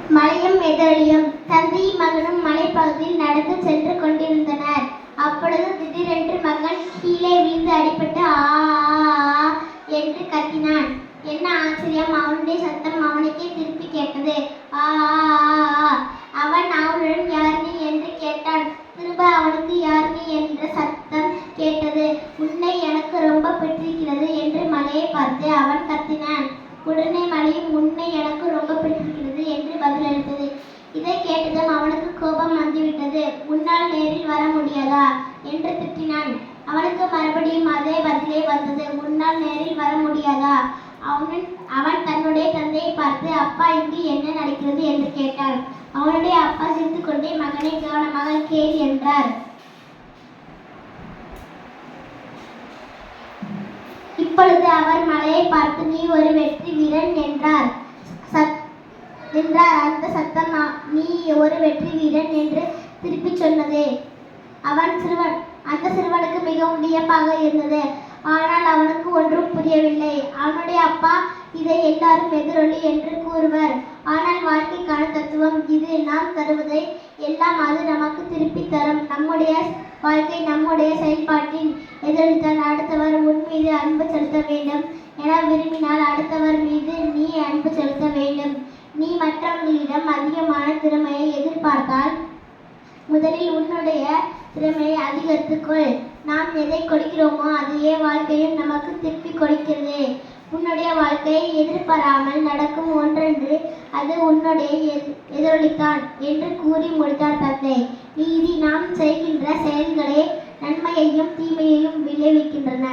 மலையும் எதிரொலியும். தந்தையும் மகனும் மலைப்பகுதியில் நடந்து சென்று கொண்டிருந்தனர். அப்பொழுது திடீரென்று மகன் கீழே விழுந்து அடிபட்டு ஆ என்று கத்தினான். என்ன ஆச்சரியம்! அவனுடைய சத்தம் அவனுக்கே திருப்பி கேட்டது. ஆ. அவன் அவனுடன் யார் நீ என்று கேட்டான். திரும்ப அவனுக்கு யார் நீ என்ற சத்தம் கேட்டது. உன்னை எனக்கு ரொம்ப பிடித்திருக்கிறது என்று மலையை பார்த்து அவன் கத்தினான். உடனே மலையும் உன்னை எனக்கு ரொம்ப பிடித்திருக்கிறது என்று பதிலளித்தது. இதை கேட்டதும் அவனுக்கு கோபம் வந்துவிட்டது. உன்னால் நேரில் வர முடியாதா என்று திட்டினான். அவனுக்கு மறுபடியும் அதே பதிலே வந்தது. உன்னால் நேரில் வர முடியாதா? அவன் தன்னுடைய தந்தையை பார்த்து அப்பா இங்கு என்ன நடக்கிறது என்று கேட்டான். அவனுடைய அப்பா சிரித்துக் கொண்டே மகனை கவனமாக கேள் என்றார். இப்பொழுது அவர் மலையை பார்த்து நீ ஒரு வெற்றி வீரன் என்றார். அந்த சத்தம் நீ ஒரு வெற்றி வீரன் என்று திருப்பி சொன்னது. அந்த சிறுவனுக்கு மிகவும் வியப்பாக இருந்தது. ஆனால் அவனுக்கு ஒன்றும் புரியவில்லை. அவனுடைய அப்பா இதை எல்லாரும் எதிரொலி என்று கூறுவர். ஆனால் வாழ்க்கைக்கான தத்துவம் இது. நாம் தருவதை எல்லாம் அது நமக்கு திருப்பி தரும். நம்முடைய வாழ்க்கை நம்முடைய செயல்பாட்டின் எதிரொலித்தான். அடுத்தவர் உன் மீது அன்பு செலுத்த வேண்டும் என விரும்பினால் அடுத்தவர் மீது நீ அன்பு செலுத்த வேண்டும். நீ மற்றவர்களிடம் அதிகமான திறமையை எதிர்பார்த்தால் முதலில் உன்னுடைய திறமையை அதிகரித்துக்கொள். நாம் எதை கொடுக்கிறோமோ அதையே வாழ்க்கையும் நமக்கு திருப்பி கொடுக்கிறது. உன்னுடைய வாழ்க்கையை எதிர்பாராமல் நடக்கும் ஒன்றென்று அது உன்னுடைய எதிரொலித்தான் என்று கூறி முடித்தார் தந்தை. நீதி நாம் செய்கின்ற செயல்களே நன்மையையும் தீமையையும் விளைவிக்கின்றன.